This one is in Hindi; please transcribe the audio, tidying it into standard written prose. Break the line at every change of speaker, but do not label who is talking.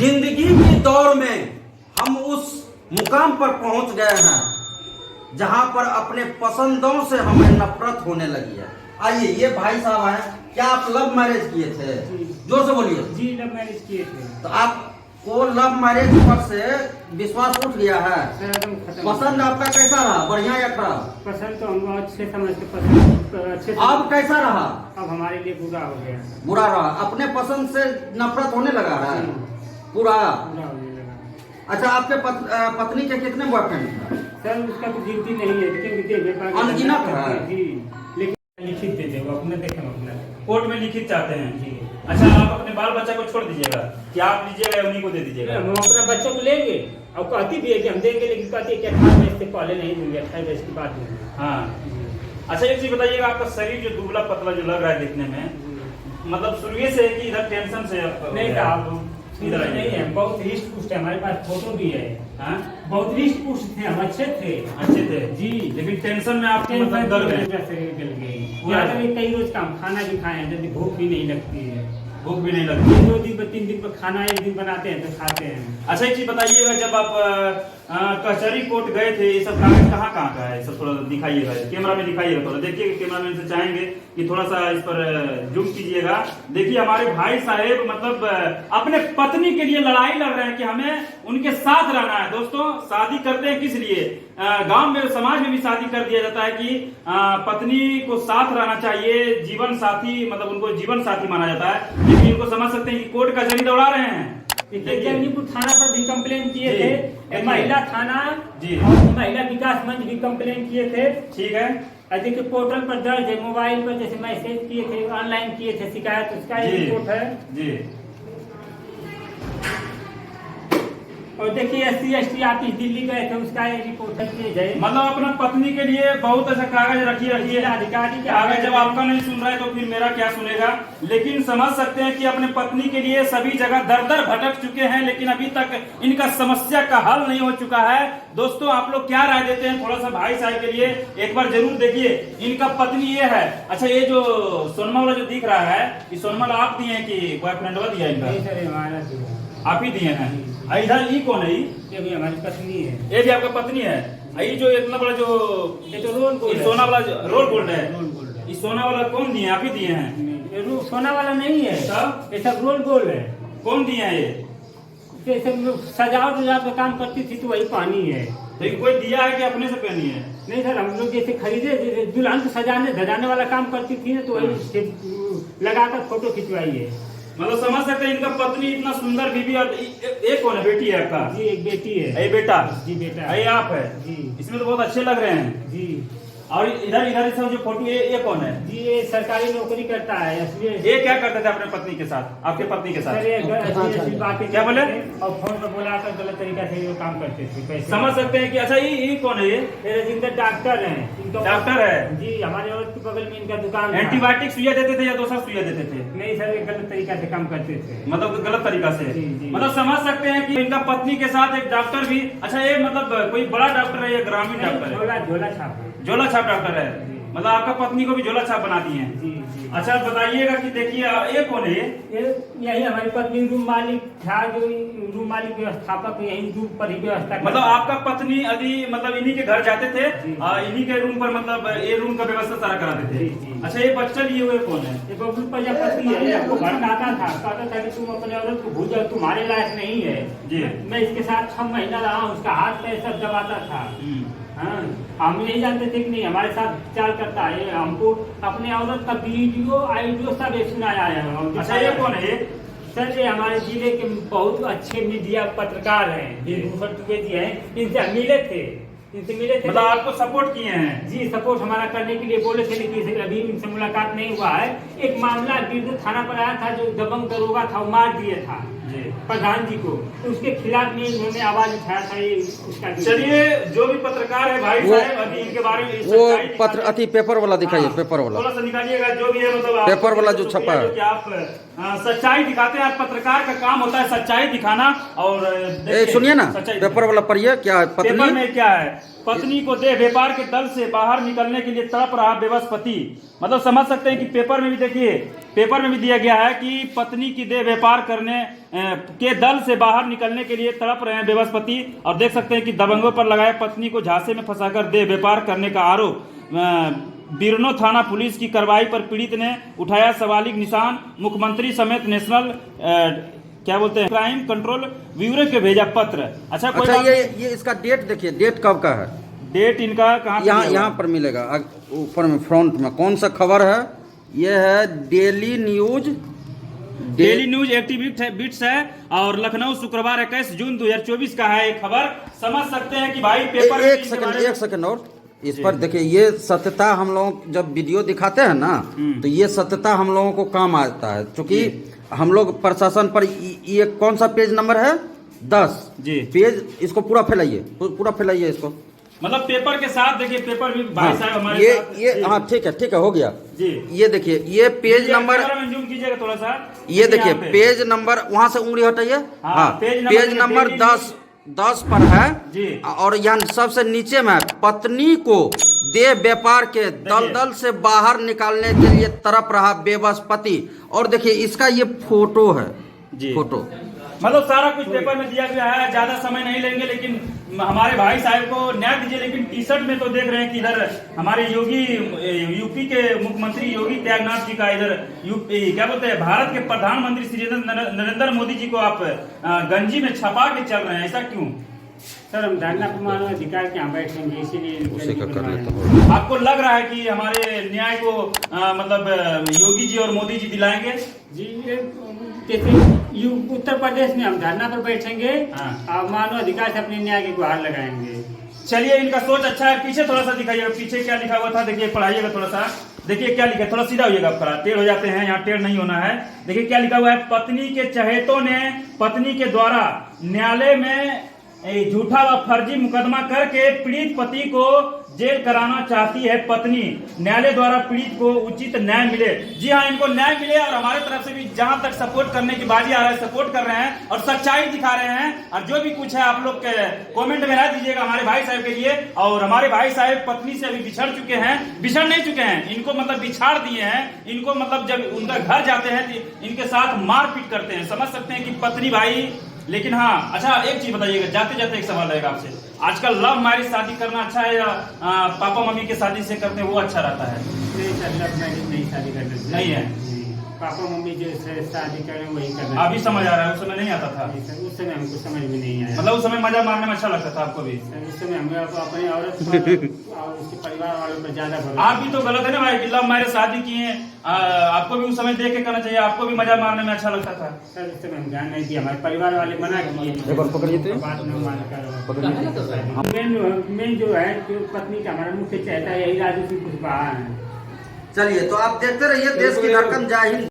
जिंदगी की दौड़ में हम उस मुकाम पर पहुंच गए हैं जहां पर अपने पसंदों से हमें नफरत होने लगी है। आइए, ये भाई साहब हैं, क्या आप लव मैरिज किए थे? जोर से बोलिए।
जी, लव मैरिज किए थे।
तो आपको लव मैरिज पर से विश्वास उठ गया है? पसंद आपका कैसा रहा, बढ़िया या खराब?
पसंद तो हम अच्छे समझ के पसंद अच्छे।
अब कैसा रहा?
अब हमारे लिए बुरा हो गया।
बुरा रहा। अपने पसंद से नफरत होने लगा है पूरा।
बुरा होने लगा।
अच्छा, आपके पत्नी के कितने बॉयफ्रेंड थे?
सर उसका तो गिनती नहीं है, लेकिन
अनगिनत है।
जी, लेकिन लिखित देते वो अपने देखें अपना
कोर्ट में लिखित चाहते हैं।
जी।
अच्छा, आप अपने बाल बच्चा को छोड़ दीजिएगा कि आप लीजिएगा या उन्हीं को दे दीजिएगा?
हम अपना बच्चों को लेंगे और कहती भी है कि हम देंगे, लेकिन कहती है कि 18 वर्ष से पहले नहीं दूंगी, 28 वर्ष की बात दूंगी।
हाँ। अच्छा, एक चीज बताइएगा, आपका शरीर जो दुबला पतला जो लग रहा है देखने में, मतलब शुरू से है कि इधर टेंशन से
नहीं था, इधर नहीं है, बहुत रिस्ट पुष्ट है, हमारे पास फोटो भी है।
हाँ?
बहुत रिस्ट पुष्ट थे, हम अच्छे थे।
अच्छे थे
जी,
लेकिन टेंशन में आपके मतलब दर्द है।
शरीर गल गई। यहाँ तक कई रोज काम खाना भी खाए हैं, जल्दी भूख भी नहीं लगती है।
भूख भी नहीं लगती।
2 दिन पर 3 दिन पर खाना एक दिन बनाते हैं तो खाते हैं।
अच्छा, एक चीज बताइएगा, जब आप कचहरी कोर्ट गए थे, ये सब कागज कहाँ कहाँ का है? ये सब थोड़ा दिखाइएगा, कैमरा में दिखाइएगा, थोड़ा देखिए। कैमरा मैन से चाहेंगे कि थोड़ा सा इस पर जूम कीजिएगा। देखिए, हमारे भाई साहेब मतलब अपने पत्नी के लिए लड़ाई लड़ रहे हैं कि हमें उनके साथ रहना है। दोस्तों, शादी करते हैं किस लिए? गांव में, समाज में भी शादी कर दिया जाता है कि पत्नी को साथ रहना चाहिए, जीवन साथी, मतलब उनको जीवन साथी माना जाता है। लेकिन इनको समझ सकते हैं कि कोर्ट कचहरी दौड़ा रहे हैं।
जगदीपुर थाना पर भी कंप्लेन किए थे, महिला थाना
जी
और महिला विकास मंच भी कंप्लेन किए थे।
ठीक है।
देखिए, पोर्टल पर दर्ज है, मोबाइल पर जैसे मैसेज किए थे, ऑनलाइन किए थे शिकायत, उसका रिपोर्ट है
जी।
और देखिए, SC/ST ऑफिस दिल्ली गए थे, उसका रिपोर्ट है।
मतलब अपना पत्नी के लिए बहुत ऐसा कागज रखिए
अधिकारी के
आगे, जब आपका नहीं सुन रहा है तो फिर मेरा क्या सुनेगा। लेकिन समझ सकते हैं कि अपने पत्नी के लिए सभी जगह दर दर भटक चुके हैं, लेकिन अभी तक इनका समस्या का हल नहीं हो चुका है। दोस्तों, आप लोग क्या राय देते हैं? थोड़ा सा भाई साहब के लिए एक बार जरूर देखिए। इनका पत्नी ये है। अच्छा, ये जो सोनमा वाला जो दिख रहा है, ये सोनमा वाला आप दिए हैं कि बॉयफ्रेंड वाला दिया इनका? आप ही दिए हैं। इधर ये कौन है?
ये भी हमारी पत्नी है।
ये भी आपका पत्नी है। ये जो इतना बड़ा जो
रोल गोल्ड,
सोना वाला रोल गोल्ड है,
रोल गोल्ड है।
ये सोना वाला कौन दिए? आप ही दिए हैं?
सोना वाला नहीं है,
तब
ये सब रोल गोल्ड है।
कौन दिए हैं ये?
जैसे सजावट वजावट का काम करती थी तो वही पानी है।
तो ये कोई दिया है कि अपने से पहनी है?
नहीं सर, हम लोग जैसे खरीदे, दुल्हन को सजाने धजाने वाला काम करती थी ना, तो वही लगाकर फोटो खिंचवाई है।
मतलब समझ सकते हैं, इनका पत्नी इतना सुंदर बीबी। और ये कौन है? बेटी है आपका?
जी, एक बेटी है।
ये बेटा?
जी, बेटा।
ये आप है?
जी।
इसमें तो बहुत अच्छे लग रहे हैं।
जी।
और इधर इधर सब जो फोटो, ये कौन है?
जी, ये सरकारी नौकरी करता है।
ये क्या करते थे अपने पत्नी के साथ, आपके पत्नी के साथ?
सर, ये बातें
क्या बोले?
और फोन पर बुलाकर गलत तरीका से वो काम करते थे, पैसे
समझ सकते हैं कि अच्छा, ये कौन है?
ये राजेंद्र डॉक्टर हैं।
डॉक्टर है?
जी, हमारे औरत के बगल में इनका दुकान है।
एंटीबायोटिक सुइया देते थे या दूसरा सुइया देते थे?
नहीं सर, ये गलत तरीका से काम करते थे।
मतलब गलत तरीका से?
जी, जी।
मतलब समझ सकते हैं कि इनका पत्नी के साथ एक डॉक्टर भी। अच्छा, ये मतलब कोई बड़ा डॉक्टर है या ग्रामीण डॉक्टर है?
झोला छाप।
झोला छाप डॉक्टर है। मतलब आपका पत्नी को भी झोला छाप बना दिए हैं?
जी, जी।
अच्छा, बताइएगा कि देखिए, ये कौन है?
यही हमारी पत्नी रूम मालिक था, जो रूम मालिक व्यवस्थापक यही रूम पर ही व्यवस्था।
मतलब आपका पत्नी अभी मतलब इन्हीं के घर जाते थे, इन्हीं के रूम पर, मतलब ये रूम का व्यवस्था सारा कराते थे। अच्छा, ये बच्चा लिए हुए कौन है?
ये बबलू प्रजापति है। आपको भड़काता था, कहता था कि तुम अपने औरत को भूल जाओ, तुम्हारे लायक नहीं है।
जी।
मैं इसके साथ 6 महीना रहा हूँ, उसका हाथ पैर सब दबाता था। हाँ, हम नहीं जानते थे कि नहीं हमारे साथ चाल करता है। हमको अपने औरत का वीडियो आइडियो सब सुनाया है।
अच्छा, ये कौन है?
सर, ये हमारे जिले के बहुत अच्छे मीडिया पत्रकार हैं, भूषण द्विवेदी हैं। इनसे मिले थे।
मतलब आपको सपोर्ट किए हैं?
जी, सपोर्ट हमारा करने के लिए बोले थे, लेकिन अभी इनसे मुलाकात नहीं हुआ है। एक मामला बीरपुर थाना पर आया था, जो दबंग दरोगा था, वो मार दिया था प्रधान जी को, उसके खिलाफ में इन्होंने आवाज उठाया था। उसका
चलिए, जो भी पत्रकार है भाई साहब, अभी इनके बारे में
वो पत्र अति पेपर वाला दिखाइए। पेपर वाला
थोड़ा सा निकालिएगा, जो भी है मतलब
पेपर वाला जो छपा है।
आप सच्चाई दिखाते हैं। पत्रकार का काम होता है सच्चाई दिखाना। और देखिए,
सुनिए ना,
सच्चाई
पेपर वाला पढ़िए क्या है।
पेपर
पत्नी
में क्या है, पत्नी को देह व्यापार के दल से बाहर निकलने के लिए तड़प रहा बेबस पति। मतलब समझ सकते हैं कि पेपर में भी देखिए, पेपर में भी दिया गया है कि पत्नी की देह व्यापार करने के दल से बाहर निकलने के लिए तड़प रहे हैं बेबस पति। और देख सकते हैं कि दबंगों पर लगाए पत्नी को झांसे में फंसाकर देह व्यापार करने का आरोप। बिरनो थाना पुलिस की कार्रवाई पर पीड़ित ने उठाया सवालिक निशान। मुख्यमंत्री समेत नेशनल क्या बोलते हैं क्राइम कंट्रोल ब्यूरो के भेजा पत्र। अच्छा कोई
अच्छा,
बात
ये इसका डेट देखिए, डेट कब का है।
डेट इनका कहाँ पे
यहाँ
दिया हुआ
यहाँ पर मिलेगा ऊपर में फ्रंट में कौन सा खबर है। ये है डेली न्यूज
डेली न्यूज एक्टिविट्स है और लखनऊ शुक्रवार 21 जून 2024 का है ये खबर। समझ सकते हैं कि भाई पेपर में
एक सेकंड और इस पर देखिए, ये सत्यता हम लोग जब वीडियो दिखाते हैं ना, तो ये सत्यता हम लोगों को काम आता है, क्योंकि हम लोग प्रशासन पर ये कौन सा पेज नंबर है 10
जी
पेज, इसको पूरा फैलाइए इसको।
मतलब पेपर के साथ देखिए, पेपर भी भाई साहब हमारे साथ
ये हाँ ठीक है हो गया
जी।
ये देखिए, ये पेज नंबर,
जूम कीजिएगा थोड़ा सा,
ये देखिए पेज नंबर, वहां से उंगली हटाइए। हाँ, पेज नंबर 10 पर है
जी।
और यहाँ सबसे नीचे में पत्नी को देह व्यापार के दलदल से बाहर निकालने के लिए तड़प रहा बेबस पति। और देखिए इसका ये फोटो है
जी,
फोटो।
मतलब सारा कुछ पेपर में दिया गया है। ज्यादा समय नहीं लेंगे, लेकिन हमारे भाई साहब को न्याय दीजिए। लेकिन टी शर्ट में तो देख रहे हैं कि इधर हमारे यूपी के मुख्यमंत्री योगी त्यागनाथ जी का, इधर यूपी क्या बोलते हैं भारत के प्रधानमंत्री श्री नरेंद्र मोदी जी को आप गंजी में छपा के चल रहे हैं, ऐसा क्यों?
सर हम धरना पर मानव अधिकार के यहाँ बैठेंगे, इसीलिए
उसी का कर लेता हूँ।
आपको लग रहा है कि हमारे न्याय को मतलब योगी जी और मोदी जी दिलाएंगे
जी? जैसे उत्तर प्रदेश में हम धरना पर बैठेंगे और मानव अधिकार से अपने न्याय की गुहार लगाएंगे।
चलिए, इनका सोच अच्छा है। पीछे थोड़ा सा दिखाइएगा, पीछे क्या लिखा हुआ था देखिए, पढ़ाइएगा थोड़ा सा। देखिए क्या लिखा है, थोड़ा सीधा होइएगा, आप टेढ़ हो जाते हैं, यहाँ टेढ़ नहीं होना है। देखिए क्या लिखा हुआ है, पत्नी के चहेतों ने पत्नी के द्वारा न्यायालय में झूठा व फर्जी मुकदमा करके पीड़ित पति को जेल कराना चाहती है पत्नी। न्यायालय द्वारा पीड़ित को उचित न्याय मिले। जी हाँ, इनको न्याय मिले और हमारे तरफ से भी जहां तक सपोर्ट करने की बाजी आ रहा है, सपोर्ट कर रहे हैं और सच्चाई दिखा रहे हैं। और जो भी कुछ है आप लोग कमेंट में राय दीजिएगा हमारे भाई साहब के लिए। और हमारे भाई साहब पत्नी से अभी बिछड़ चुके हैं, बिछड़ नहीं चुके हैं, इनको मतलब बिछाड़ दिए हैं। इनको मतलब जब उनका घर जाते हैं तो इनके साथ मारपीट करते हैं। समझ सकते हैं कि पत्नी भाई। लेकिन हाँ, अच्छा एक चीज बताइएगा, जाते जाते एक सवाल रहेगा आपसे, आजकल लव मैरिज शादी करना अच्छा है या पापा मम्मी के शादी से करते हैं वो अच्छा रहता है?
नहीं सर, लव मैरिज नहीं शादी करते
नहीं है।
पापा मम्मी जो शादी करें वही करना।
अभी समझ आ रहा है, उस समय नहीं आता था?
सर उस समय हमको समझ में नहीं आया।
मतलब उस समय मजा मारने में अच्छा लगता था आपको भी?
सर उस समय हमें अपने औरत पर और उसके परिवार वालों पर ज्यादा भरोसा।
आप भी तो गलत है ना भाई, लव मैरिज शादी किए, आपको भी उस समय देख के करना चाहिए, आपको भी मजा मारने में अच्छा लगता था।
सर उस समय हम ध्यान नहीं दिया, हमारे परिवार वाले मना किए। बात न मानकर मेन जो है, जो पत्नी का हमारा मुख्य चाहता है यही राजू सिंह कुशवाहा है।
चलिए, तो आप देखते रहिए देश की धड़कन जय हिंद।